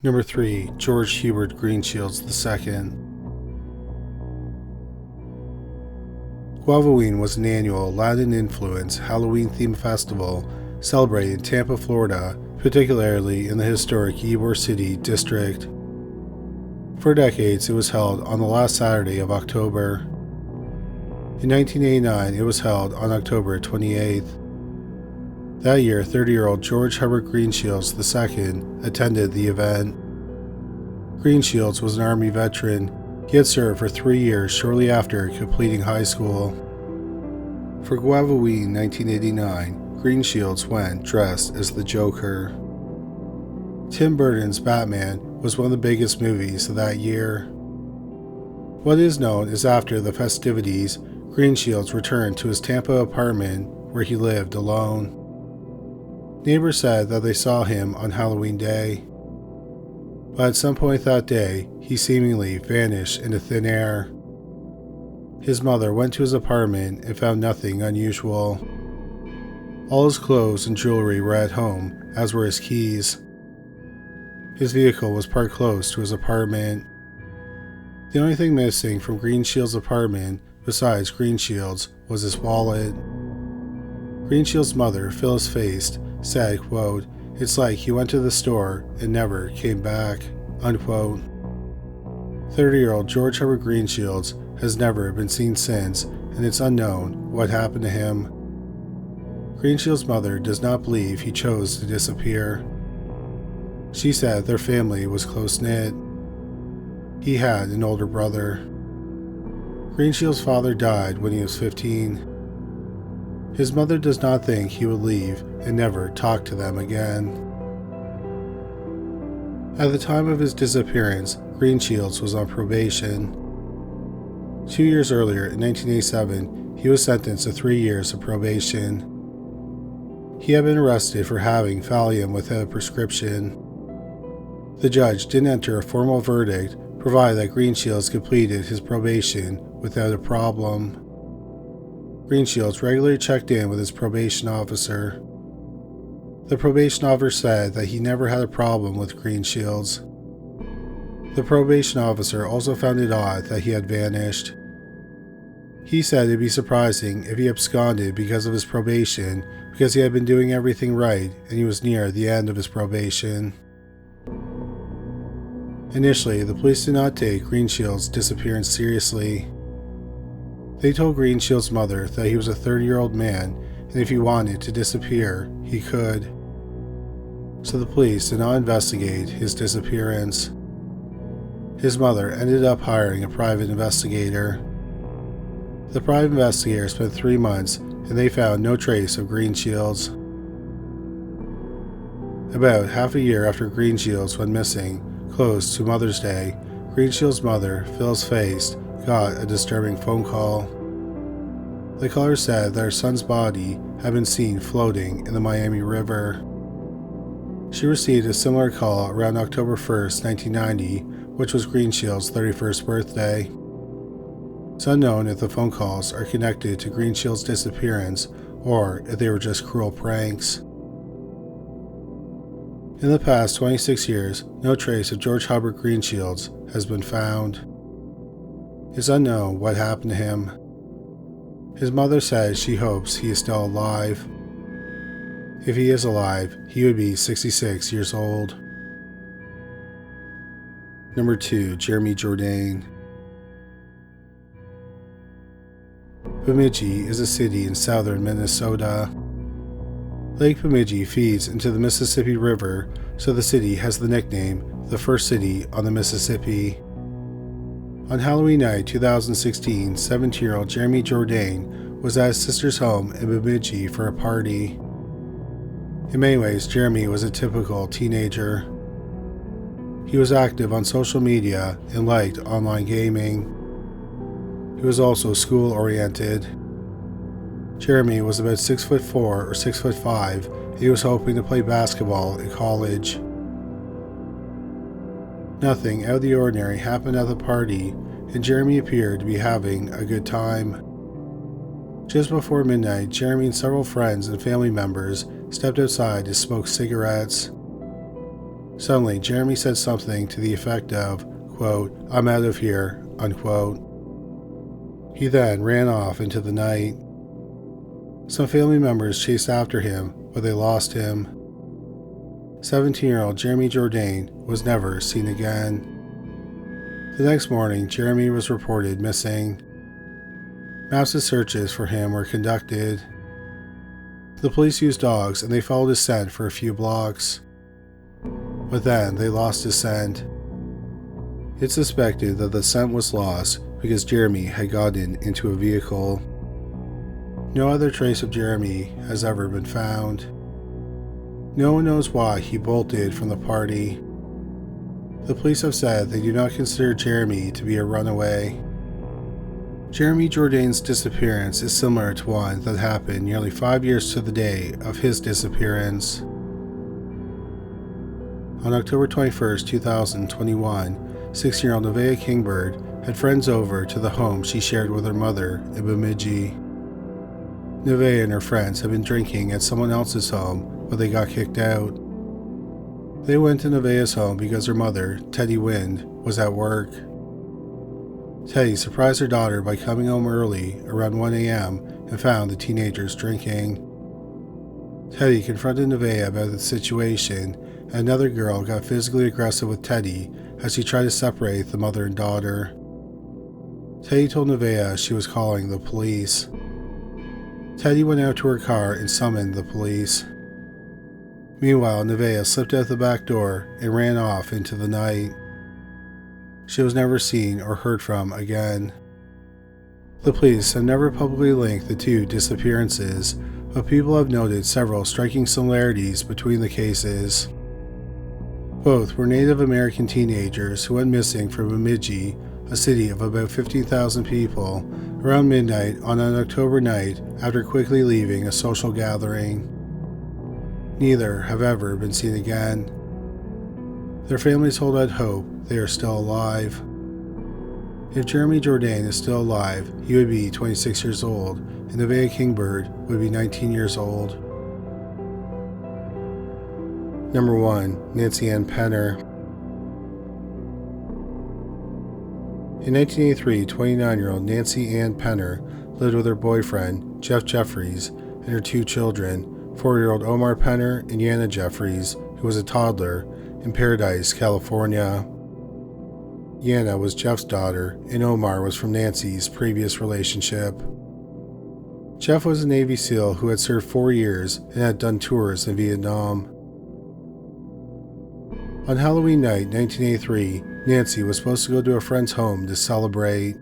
Number 3. George Hubbard Greenshields II. Guavaween was an annual Latin-influenced Halloween-themed festival celebrated in Tampa, Florida, particularly in the historic Ybor City district. For decades, it was held on the last Saturday of October. In 1989, it was held on October 28th. That year, 30-year-old George Hubbard Greenshields II attended the event. Greenshields was an Army veteran. He had served for 3 years shortly after completing high school. For Guavaween 1989, Greenshields went dressed as the Joker. Tim Burton's Batman was one of the biggest movies of that year. What is known is after the festivities, Greenshields returned to his Tampa apartment where he lived alone. Neighbors said that they saw him on Halloween Day, but at some point that day, he seemingly vanished into thin air. His mother went to his apartment and found nothing unusual. All his clothes and jewelry were at home, as were his keys. His vehicle was parked close to his apartment. The only thing missing from Greenshields' apartment, besides Greenshields, was his wallet. Greenshields' mother, Phyllis Feist, said, quote, "It's like he went to the store and never came back," unquote. 30-year-old George Hubbard Greenshields has never been seen since, and it's unknown what happened to him. Greenshields' mother does not believe he chose to disappear. She said their family was close-knit. He had an older brother. Greenshields' father died when he was 15. His mother does not think he would leave and never talk to them again. At the time of his disappearance, Greenshields was on probation. 2 years earlier, in 1987, he was sentenced to 3 years of probation. He had been arrested for having Valium without a prescription. The judge didn't enter a formal verdict, provided that Greenshields completed his probation without a problem. Greenshields regularly checked in with his probation officer. The probation officer said that he never had a problem with Greenshields. The probation officer also found it odd that he had vanished. He said it'd be surprising if he absconded because of his probation, because he had been doing everything right and he was near the end of his probation. Initially, the police did not take Greenshields' disappearance seriously. They told Greenshields' mother that he was a 30-year-old man, and if he wanted to disappear, he could. So the police did not investigate his disappearance. His mother ended up hiring a private investigator. The private investigator spent 3 months, and they found no trace of Greenshields. About half a year after Greenshields went missing, close to Mother's Day, Greenshields' mother, Phyllis Feist, got a disturbing phone call. The caller said that her son's body had been seen floating in the Miami River. She received a similar call around October 1st, 1990, which was Greenshields' 31st birthday. It's unknown if the phone calls are connected to Greenshields' disappearance or if they were just cruel pranks. In the past 26 years, no trace of George Hubbard Greenshields has been found. It's unknown what happened to him. His mother says she hopes he is still alive. If he is alive, he would be 66 years old. Number 2. Jeremy Jourdain. Bemidji is a city in southern Minnesota. Lake Bemidji feeds into the Mississippi River, so the city has the nickname, the first city on the Mississippi. On Halloween night 2016, 17-year-old Jeremy Jourdain was at his sister's home in Bemidji for a party. In many ways, Jeremy was a typical teenager. He was active on social media and liked online gaming. He was also school-oriented. Jeremy was about 6'4" or 6'5", and he was hoping to play basketball in college. Nothing out of the ordinary happened at the party, and Jeremy appeared to be having a good time. Just before midnight, Jeremy and several friends and family members stepped outside to smoke cigarettes. Suddenly, Jeremy said something to the effect of, quote, "I'm out of here," unquote. He then ran off into the night. Some family members chased after him, but they lost him. 17-year-old Jeremy Jourdain was never seen again. The next morning, Jeremy was reported missing. Massive searches for him were conducted. The police used dogs and they followed his scent for a few blocks. But then they lost his scent. It's suspected that the scent was lost because Jeremy had gotten into a vehicle. No other trace of Jeremy has ever been found. No one knows why he bolted from the party. The police have said they do not consider Jeremy to be a runaway. Jeremy Jourdain's disappearance is similar to one that happened nearly 5 years to the day of his disappearance. On October 21, 2021, 6-year-old Nevaeh Kingbird had friends over to the home she shared with her mother in Bemidji. Nevaeh and her friends had been drinking at someone else's home, but they got kicked out. They went to Nevaeh's home because her mother, Teddy Wind, was at work. Teddy surprised her daughter by coming home early, around 1 a.m., and found the teenagers drinking. Teddy confronted Nevaeh about the situation, and another girl got physically aggressive with Teddy as he tried to separate the mother and daughter. Teddy told Nevaeh she was calling the police. Teddy went out to her car and summoned the police. Meanwhile, Nevaeh slipped out the back door and ran off into the night. She was never seen or heard from again. The police have never publicly linked the two disappearances, but people have noted several striking similarities between the cases. Both were Native American teenagers who went missing from Bemidji, a city of about 15,000 people, around midnight on an October night after quickly leaving a social gathering. Neither have ever been seen again. Their families hold out hope they are still alive. If Jeremy Jourdain is still alive, he would be 26 years old, and Nevaeh Kingbird would be 19 years old. Number 1. Nancy Ann Penner. In 1983, 29-year-old Nancy Ann Penner lived with her boyfriend, Jeff Jeffries, and her 2 children, 4-year-old Omar Penner and Yana Jeffries, who was a toddler, in Paradise, California. Yana was Jeff's daughter, and Omar was from Nancy's previous relationship. Jeff was a Navy SEAL who had served 4 years and had done tours in Vietnam. On Halloween night, 1983, Nancy was supposed to go to a friend's home to celebrate.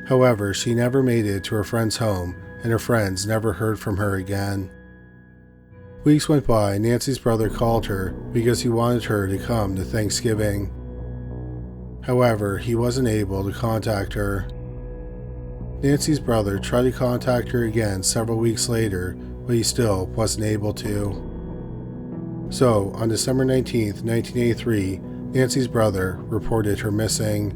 However, she never made it to her friend's home, and her friends never heard from her again. Weeks went by, and Nancy's brother called her because he wanted her to come to Thanksgiving. However, he wasn't able to contact her. Nancy's brother tried to contact her again several weeks later, but he still wasn't able to. So, on December 19, 1983, Nancy's brother reported her missing.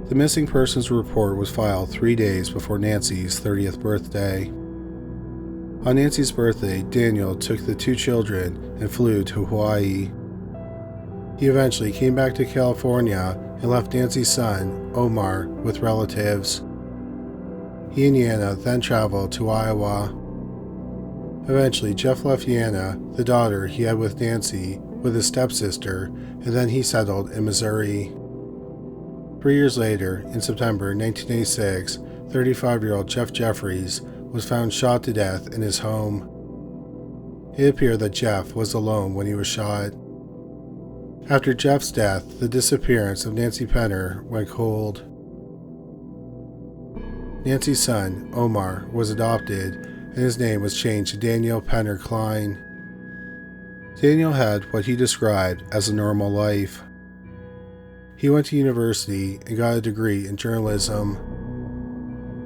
The missing persons report was filed 3 days before Nancy's 30th birthday. On Nancy's birthday, Daniel took the 2 children and flew to Hawaii. He eventually came back to California and left Nancy's son, Omar, with relatives. He and Yana then traveled to Iowa. Eventually, Jeff left Yana, the daughter he had with Nancy, with his stepsister, and then he settled in Missouri. 3 years later, in September 1986, 35-year-old Jeff Jeffries was found shot to death in his home. It appeared that Jeff was alone when he was shot. After Jeff's death, the disappearance of Nancy Penner went cold. Nancy's son, Omar, was adopted, and his name was changed to Daniel Penner Klein. Daniel had what he described as a normal life. He went to university and got a degree in journalism.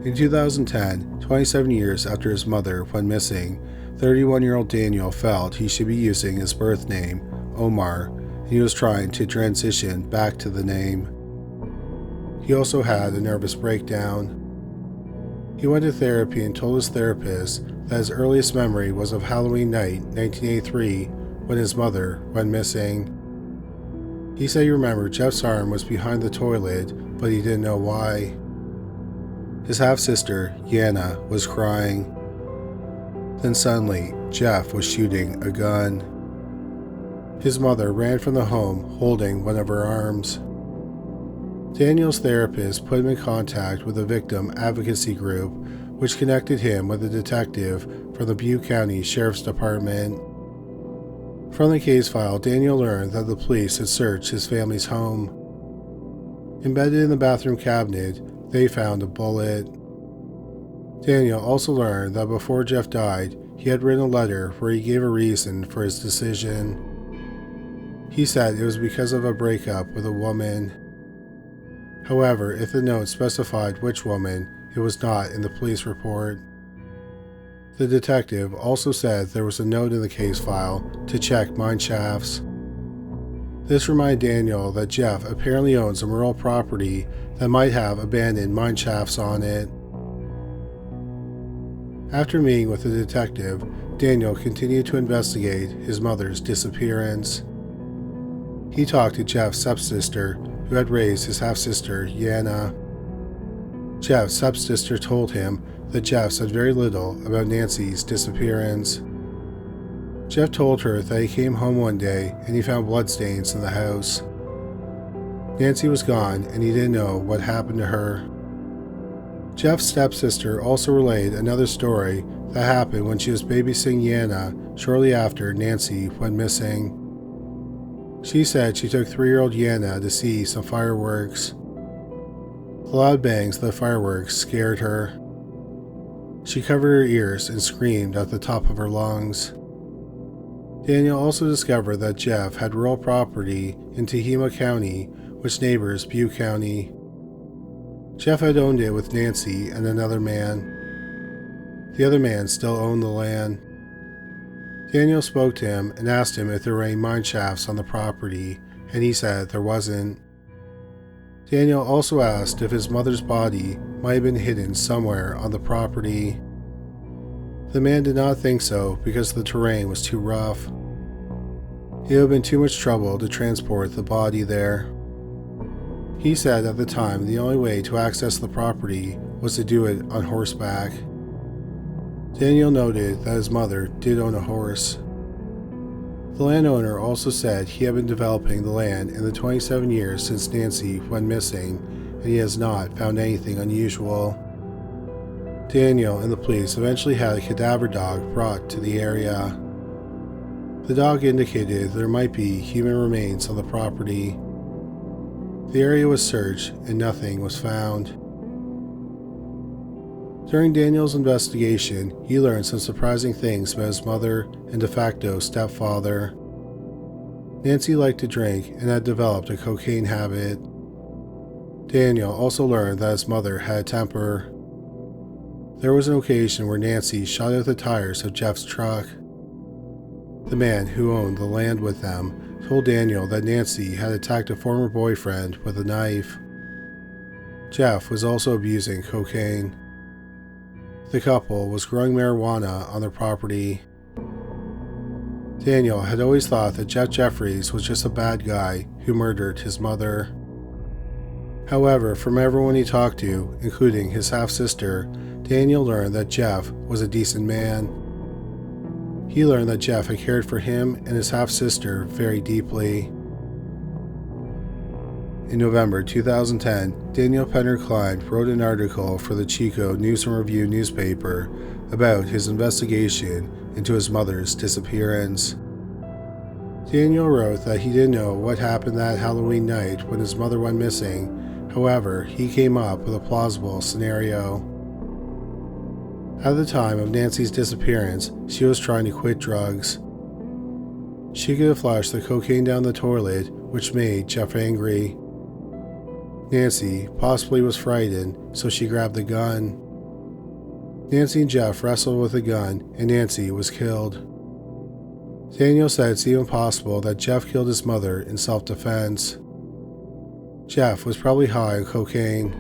In 2010, 27 years after his mother went missing, 31-year-old Daniel felt he should be using his birth name, Omar, and he was trying to transition back to the name. He also had a nervous breakdown. He went to therapy and told his therapist that his earliest memory was of Halloween night, 1983, when his mother went missing. He said he remembered Jeff's arm was behind the toilet, but he didn't know why. His half-sister, Yana, was crying. Then suddenly, Jeff was shooting a gun. His mother ran from the home holding one of her arms. Daniel's therapist put him in contact with a victim advocacy group, which connected him with a detective from the Butte County Sheriff's Department. From the case file, Daniel learned that the police had searched his family's home. Embedded in the bathroom cabinet, they found a bullet. Daniel also learned that before Jeff died, he had written a letter where he gave a reason for his decision. He said it was because of a breakup with a woman. However, if the note specified which woman, it was not in the police report. The detective also said there was a note in the case file to check mine shafts. This reminded Daniel that Jeff apparently owns some rural property that might have abandoned mine shafts on it. After meeting with the detective, Daniel continued to investigate his mother's disappearance. He talked to Jeff's stepsister, who had raised his half-sister, Yana. Jeff's stepsister told him that Jeff said very little about Nancy's disappearance. Jeff told her that he came home one day and he found bloodstains in the house. Nancy was gone and he didn't know what happened to her. Jeff's stepsister also relayed another story that happened when she was babysitting Yana shortly after Nancy went missing. She said she took 3-year-old Yana to see some fireworks. The loud bangs of the fireworks scared her. She covered her ears and screamed at the top of her lungs. Daniel also discovered that Jeff had rural property in Tehama County, which neighbors Butte County. Jeff had owned it with Nancy and another man. The other man still owned the land. Daniel spoke to him and asked him if there were any mine shafts on the property, and he said there wasn't. Daniel also asked if his mother's body might have been hidden somewhere on the property. The man did not think so because the terrain was too rough. It would have been too much trouble to transport the body there. He said at the time the only way to access the property was to do it on horseback. Daniel noted that his mother did own a horse. The landowner also said he had been developing the land in the 27 years since Nancy went missing, and he has not found anything unusual. Daniel and the police eventually had a cadaver dog brought to the area. The dog indicated there might be human remains on the property. The area was searched and nothing was found. During Daniel's investigation, he learned some surprising things about his mother and de facto stepfather. Nancy liked to drink and had developed a cocaine habit. Daniel also learned that his mother had a temper. There was an occasion where Nancy shot out the tires of Jeff's truck. The man who owned the land with them told Daniel that Nancy had attacked a former boyfriend with a knife. Jeff was also abusing cocaine. The couple was growing marijuana on their property. Daniel had always thought that Jeff Jeffries was just a bad guy who murdered his mother. However, from everyone he talked to, including his half-sister, Daniel learned that Jeff was a decent man. He learned that Jeff had cared for him and his half-sister very deeply. In November 2010, Daniel Penner Klein wrote an article for the Chico News and Review newspaper about his investigation into his mother's disappearance. Daniel wrote that he didn't know what happened that Halloween night when his mother went missing. However, he came up with a plausible scenario. At the time of Nancy's disappearance, she was trying to quit drugs. She could have flushed the cocaine down the toilet, which made Jeff angry. Nancy possibly was frightened, so she grabbed the gun. Nancy and Jeff wrestled with the gun, and Nancy was killed. Daniel said it's even possible that Jeff killed his mother in self-defense. Jeff was probably high on cocaine.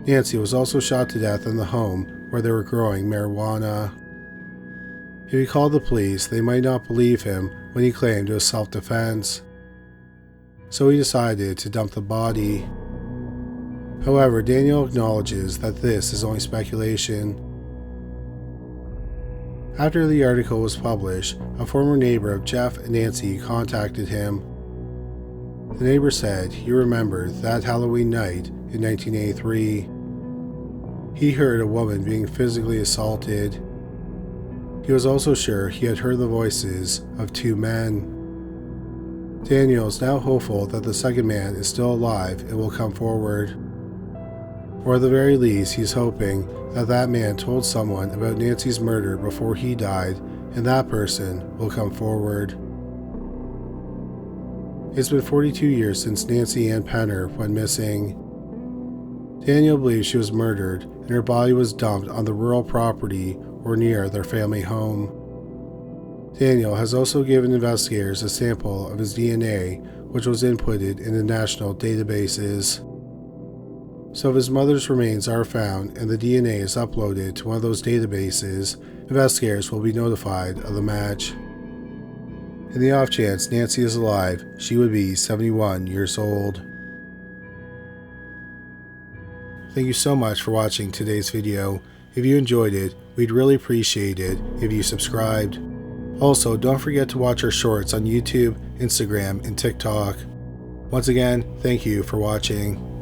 Nancy was also shot to death in the home where they were growing marijuana. If he called the police, they might not believe him when he claimed it was self-defense. So he decided to dump the body. However, Daniel acknowledges that this is only speculation. After the article was published, a former neighbor of Jeff and Nancy contacted him. The neighbor said he remembered that Halloween night in 1983. He heard a woman being physically assaulted. He was also sure he had heard the voices of two men. Daniel is now hopeful that the second man is still alive and will come forward. Or at the very least, he's hoping that that man told someone about Nancy's murder before he died, and that person will come forward. It's been 42 years since Nancy Ann Penner went missing. Daniel believes she was murdered and her body was dumped on the rural property or near their family home. Daniel has also given investigators a sample of his DNA, which was inputted in the national databases. So if his mother's remains are found and the DNA is uploaded to one of those databases, investigators will be notified of the match. In the off chance Nancy is alive, she would be 71 years old. Thank you so much for watching today's video. If you enjoyed it, we'd really appreciate it if you subscribed. Also, don't forget to watch our shorts on YouTube, Instagram, and TikTok. Once again, thank you for watching.